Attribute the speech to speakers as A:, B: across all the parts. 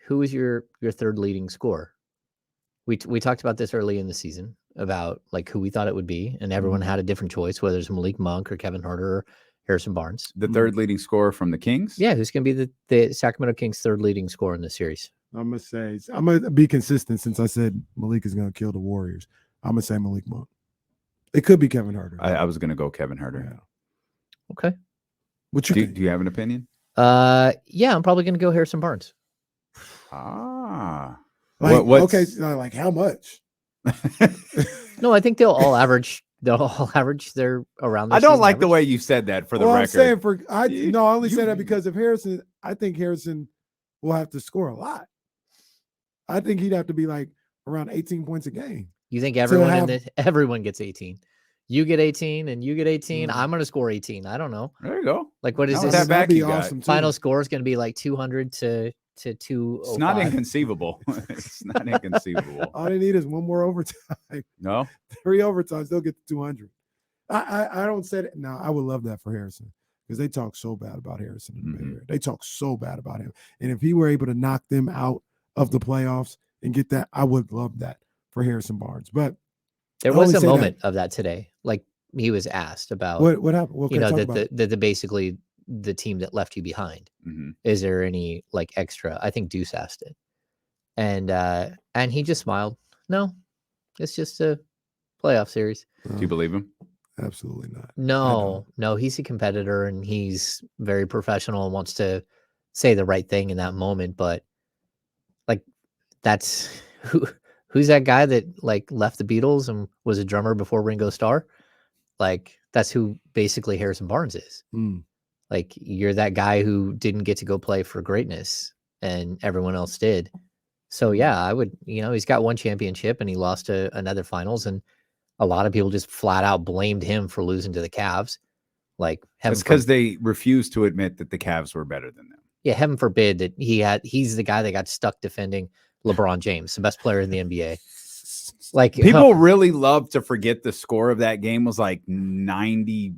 A: who was your third leading scorer? We talked about this early in the season about like who we thought it would be, and everyone had a different choice, whether it's Malik Monk or Kevin Huerter or Harrison Barnes.
B: The third leading scorer from the Kings?
A: Yeah, who's going to be the Sacramento Kings' third leading scorer in the series?
C: I'm going to be consistent since I said Malik is going to kill the Warriors. I'm going to say Malik Monk. It could be Kevin Huerter.
B: I was going to go Kevin Huerter.
C: Yeah.
A: Okay.
C: What you think?
B: Do you have an opinion?
A: Yeah, I'm probably going to go Harrison Barnes.
B: Ah.
C: Like, okay, like how much?
A: No, I think they'll all average. They'll all average. They're around.
B: I don't like the way you said that for the record.
C: I'm saying I only say that because of Harrison. I think Harrison will have to score a lot. I think he'd have to be like around 18 points a game.
A: You think everyone gets 18? You get 18 and you get 18. I'm going to score 18. I don't know.
B: There you go.
A: Like, what is this?
C: That'd be awesome.
A: Final score is going to be like 200 to 205.
B: It's not inconceivable. It's not inconceivable.
C: All they need is one more overtime.
B: No?
C: 3 overtimes, they'll get to 200. I don't say that. No, I would love that for Harrison because they talk so bad about Harrison in the Bay Area. They talk so bad about him. And if he were able to knock them out of the playoffs and get that, I would love that for Harrison Barnes. But
A: there was a moment of that today. Like he was asked about
C: what happened. What
A: that basically the team that left you behind. Is there any like extra? I think Deuce asked it, and he just smiled. No, it's just a playoff series.
B: Do you believe him?
C: Absolutely not.
A: No, he's a competitor and he's very professional and wants to say the right thing in that moment. But like, that's who's that guy that like left the Beatles and was a drummer before Ringo Starr? Like, that's who basically Harrison Barnes is. Like, you're that guy who didn't get to go play for greatness and everyone else did. So yeah, I would, he's got one championship and he lost to another finals, and a lot of people just flat out blamed him for losing to the Cavs. Like,
B: it's because they refused to admit that the Cavs were better than them.
A: Yeah, heaven forbid that he's the guy that got stuck defending LeBron James, the best player in the NBA. Like,
B: people really love to forget the score of that game was like 90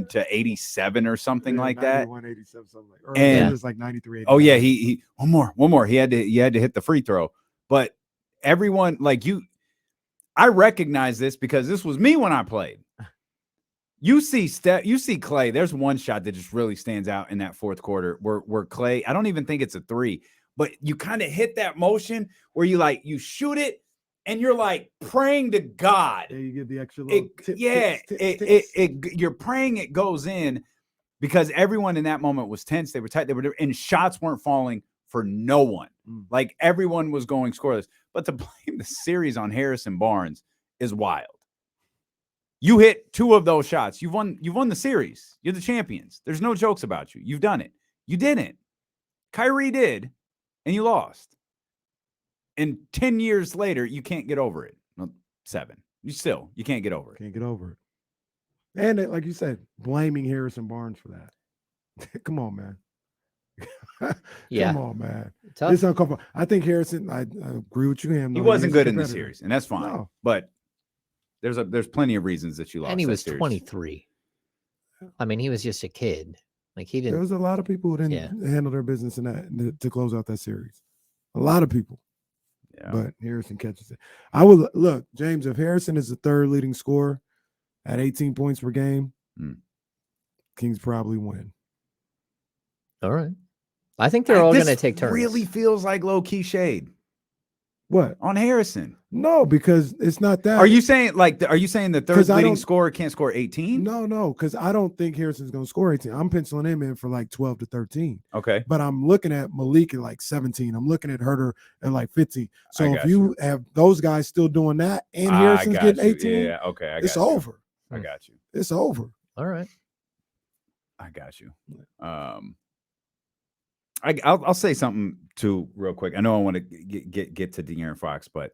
B: to 87 or something like that.
C: 87, something like.
B: Or and
C: it was like 93. 89.
B: Oh yeah, he one more. He had to hit the free throw. But everyone, like, I recognize this because this was me when I played. You see Clay. There's one shot that just really stands out in that fourth quarter where Clay, I don't even think it's a three, but you kind of hit that motion where you shoot it and you're like praying to God.
C: Yeah, you get the extra little
B: you're praying it goes in because everyone in that moment was tense. They were tight. And shots weren't falling for no one. Like, everyone was going scoreless. But to blame the series on Harrison Barnes is wild. You hit 2 of those shots. You've won the series. You're the champions. There's no jokes about you. You've done it. You didn't. Kyrie did, and you lost. And 10 years later, you can't get over it. Well, 7. You can't get over it.
C: Can't get over it. And like you said, blaming Harrison Barnes for that. Come on, man.
A: Yeah.
C: Come on, man.
A: Tough.
C: It's uncomfortable. I think Harrison, I agree with you.
B: He wasn't good in the series, and that's fine. No. But there's plenty of reasons that you lost.
A: And he was
B: series.
A: 23. I mean, he was just a kid. Like, he didn't.
C: There was a lot of people who didn't handle their business in that to close out that series. A lot of people. Yeah. But Harrison catches it. I would look, James, if Harrison is the third leading scorer at 18 points per game, Kings probably win.
A: All right. I think they're all going to take turns.
B: Really feels like low-key shade.
C: What?
B: On Harrison?
C: No, because it's not that.
B: Are you saying the third leading scorer can't score 18?
C: No, because I don't think Harrison's going to score 18. I'm penciling him in for like 12 to 13.
B: Okay.
C: But I'm looking at Malik at like 17. I'm looking at Huerter at like 15. So if you have those guys still doing that and Harrison's getting 18,
B: yeah, okay,
C: it's over.
B: I got you.
C: It's over.
A: All right.
B: I got you. I'll say something too real quick. I know I want to get to De'Aaron Fox, but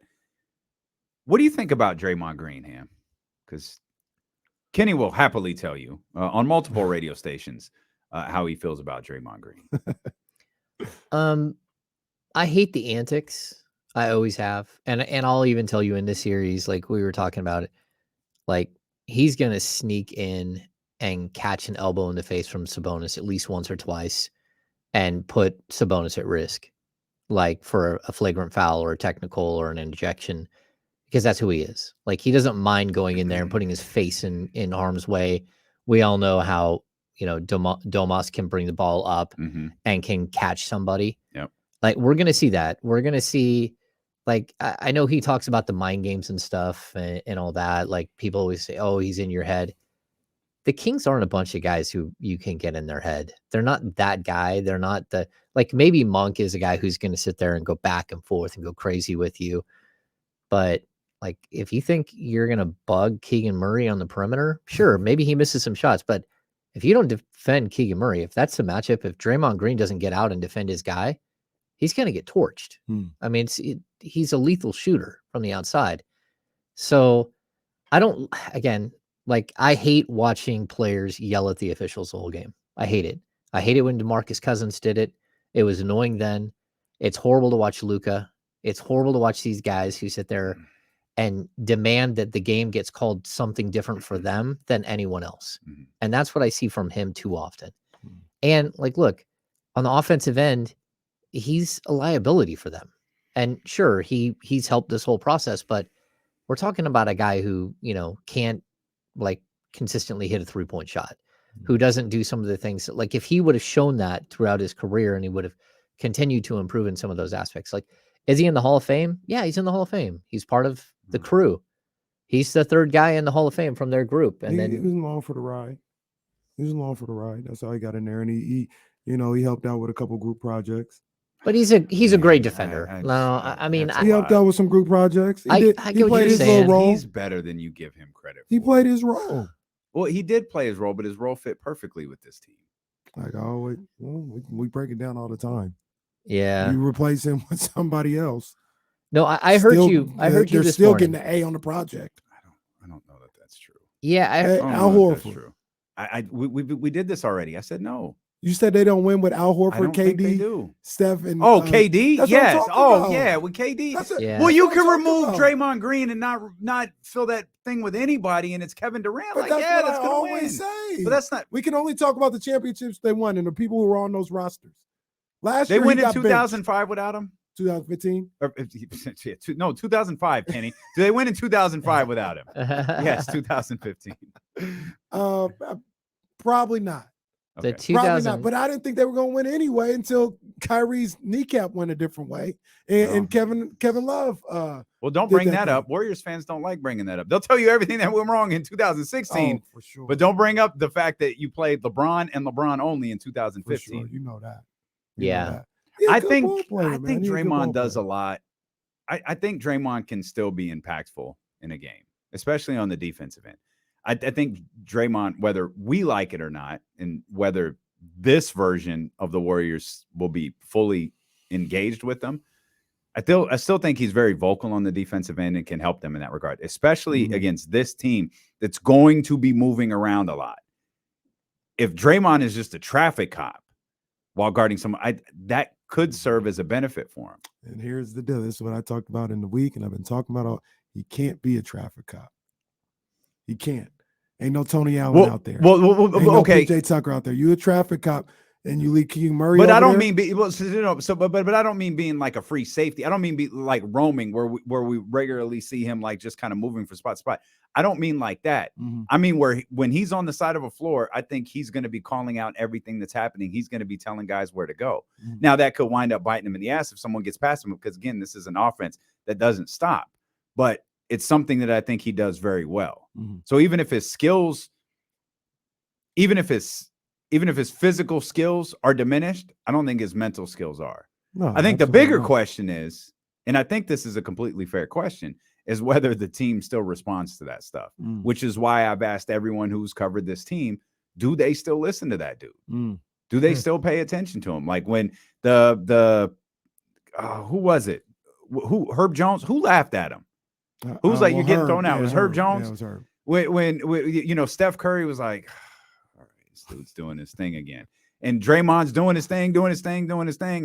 B: what do you think about Draymond Green, Ham? Because Kenny will happily tell you on multiple radio stations how he feels about Draymond Green.
A: I hate the antics. I always have, and I'll even tell you in this series, like we were talking about it, like he's gonna sneak in and catch an elbow in the face from Sabonis at least once or twice and put Sabonis at risk. like for a flagrant foul or a technical or an injection, because that's who he is. Like, he doesn't mind going in there and putting his face in harm's way. We all know how, Domas can bring the ball up and can catch somebody.
B: Yep.
A: Like, we're going to see that. We're going to see, like, I know he talks about the mind games and stuff and all that. Like, people always say, oh, he's in your head. The Kings aren't a bunch of guys who you can get in their head. They're not that guy. They're not like, maybe Monk is a guy who's going to sit there and go back and forth and go crazy with you. But like, if you think you're going to bug Keegan Murray on the perimeter, sure, maybe he misses some shots. But if you don't defend Keegan Murray, if that's the matchup, if Draymond Green doesn't get out and defend his guy, he's going to get torched. I mean, he's a lethal shooter from the outside. So again, like, I hate watching players yell at the officials the whole game. I hate it. I hate it when DeMarcus Cousins did it. It was annoying then. It's horrible to watch Luka. It's horrible to watch these guys who sit there and demand that the game gets called something different for them than anyone else. And that's what I see from him too often. And like, look, on the offensive end, he's a liability for them. And sure, he's helped this whole process, but we're talking about a guy who, can't like consistently hit a 3-point shot, who doesn't do some of the things that, like, if he would have shown that throughout his career and he would have continued to improve in some of those aspects, like, is he in the Hall of Fame? Yeah, he's in the Hall of Fame. He's part of the crew. He's the third guy in the Hall of Fame from their group. And
C: he was along for the ride. He was along for the ride. That's how he got in there. And he helped out with a couple group projects.
A: But he's a great defender. I mean,
C: he helped out with some group projects.
A: He played his little
C: role.
B: He's better than you give him credit for.
C: He played his role.
B: Well, he did play his role, but his role fit perfectly with this team.
C: Like, always, we break it down all the time.
A: Yeah.
C: You replace him with somebody else.
A: No, I heard you. I heard you
C: they're
A: this
C: still
A: morning.
C: getting the A on the project.
B: I don't know that that's true.
A: Yeah,
C: Al Horford.
B: We did this already. I said no.
C: You said they don't win with Al Horford,
B: KD,
C: Steph, and
B: KD. Yes.
C: About.
B: Yeah, with KD.
A: Yeah.
B: Well, you can remove Draymond Green and not fill that thing with anybody, and it's Kevin Durant.
C: But
B: that's
C: what I
B: gonna
C: always
B: win.
C: say.
B: But that's not.
C: We can only talk about the championships they won and the people who were on those rosters. Last
B: They
C: year,
B: went in 2005 without him.
C: 2015?
B: No, 2005, Kenny. Do they win in 2005 without him? Yes, 2015.
C: Probably not.
A: The
B: Okay.
C: Probably not. But I didn't think they were going to win anyway until Kyrie's kneecap went a different way, and Kevin Love.
B: Well, don't bring that up. Warriors fans don't like bringing that up. They'll tell you everything that went wrong in 2016,
C: for sure.
B: But don't bring up the fact that you played LeBron and LeBron only in 2015.
C: For sure. You know that.
A: Yeah.
B: I think Draymond does a lot. I think Draymond can still be impactful in a game, especially on the defensive end. I think Draymond, whether we like it or not, and whether this version of the Warriors will be fully engaged with them, I still think he's very vocal on the defensive end and can help them in that regard, especially against this team that's going to be moving around a lot. If Draymond is just a traffic cop while guarding someone, that could serve as a benefit for him.
C: And here's the deal. This is what I talked about in the week, and I've been talking about he can't be a traffic cop. He can't. Ain't no Tony Allen out there.
B: Well,
C: ain't no
B: okay.
C: PJ Tucker out there. You a traffic cop, and you leave Keegan Murray.
B: But I don't
C: there?
B: mean but I don't mean being like a free safety. I don't mean be like roaming where we regularly see him like just kind of moving from spot to spot. I don't mean like that. I mean when he's on the side of a floor, I think he's going to be calling out everything that's happening. He's going to be telling guys where to go. Now that could wind up biting him in the ass if someone gets past him, because again, this is an offense that doesn't stop. But it's something that I think he does very well. So even if his skills, even if his physical skills are diminished, I don't think his mental skills are.
C: No,
B: I think the bigger question is, and I think this is a completely fair question, is whether the team still responds to that stuff, which is why I've asked everyone who's covered this team, do they still listen to that dude? Do they still pay attention to him? Like when who was it? Herb Jones, who laughed at him? Who's like, you're getting thrown out? It was Herb Jones?
C: Yeah, it was Herb.
B: When Steph Curry was like, all right, this dude's doing his thing again. And Draymond's doing his thing.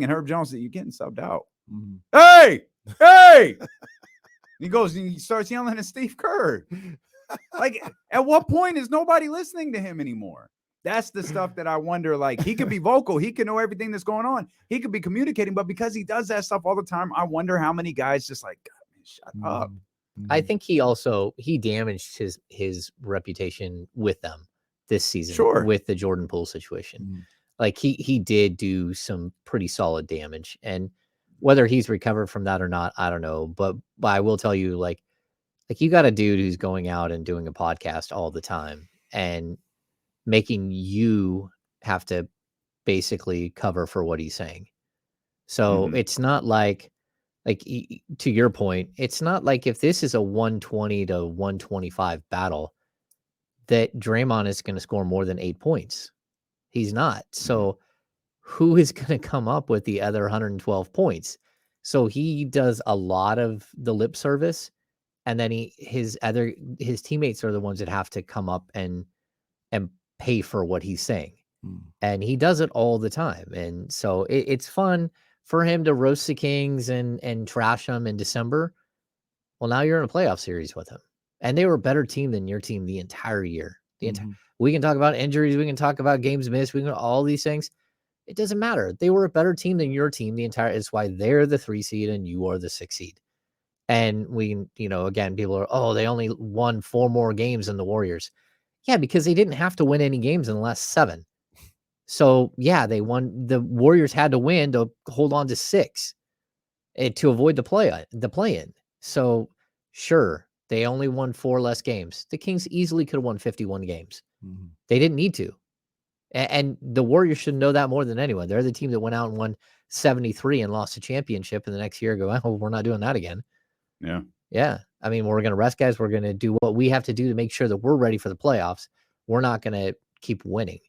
B: And Herb Jones said, you're getting subbed out. Hey! He goes and he starts yelling at Steve Kerr. Like, at what point is nobody listening to him anymore? That's the stuff that I wonder. Like, he could be vocal, he can know everything that's going on, he could be communicating, but because he does that stuff all the time, I wonder how many guys just like, God, man, shut up.
A: I think he damaged his reputation with them this season,
B: Sure,
A: with the Jordan Poole situation. Like he did do some pretty solid damage, and whether he's recovered from that or not, I don't know. But I will tell you, like you got a dude who's going out and doing a podcast all the time and making you have to basically cover for what he's saying. So it's not like to your point, it's not like if this is a 120 to 125 battle that Draymond is going to score more than 8 points. He's not. So who is going to come up with the other 112 points? So he does a lot of the lip service, and then his teammates are the ones that have to come up and pay for what he's saying. And he does it all the time. And so it's fun for him to roast the Kings and trash them in December. Well, now you're in a playoff series with him, and they were a better team than your team the entire year. We can talk about injuries. We can talk about games missed. We can all these things. It doesn't matter. They were a better team than your team the entire. It's why they're the 3 seed and you are the 6 seed. And we, again, people are, they only won 4 more games than the Warriors. Yeah, because they didn't have to win any games in the last 7. So yeah, they won. The Warriors had to win to hold on to 6 to avoid the play-in. So sure, they only won 4 less games. The Kings easily could have won 51 games. They didn't need to. And the Warriors should know that more than anyone. They're the team that went out and won 73 and lost a championship, and the next year go, oh, we're not doing that again.
B: Yeah.
A: Yeah. I mean, we're going to rest guys. We're going to do what we have to do to make sure that we're ready for the playoffs. We're not going to keep winning.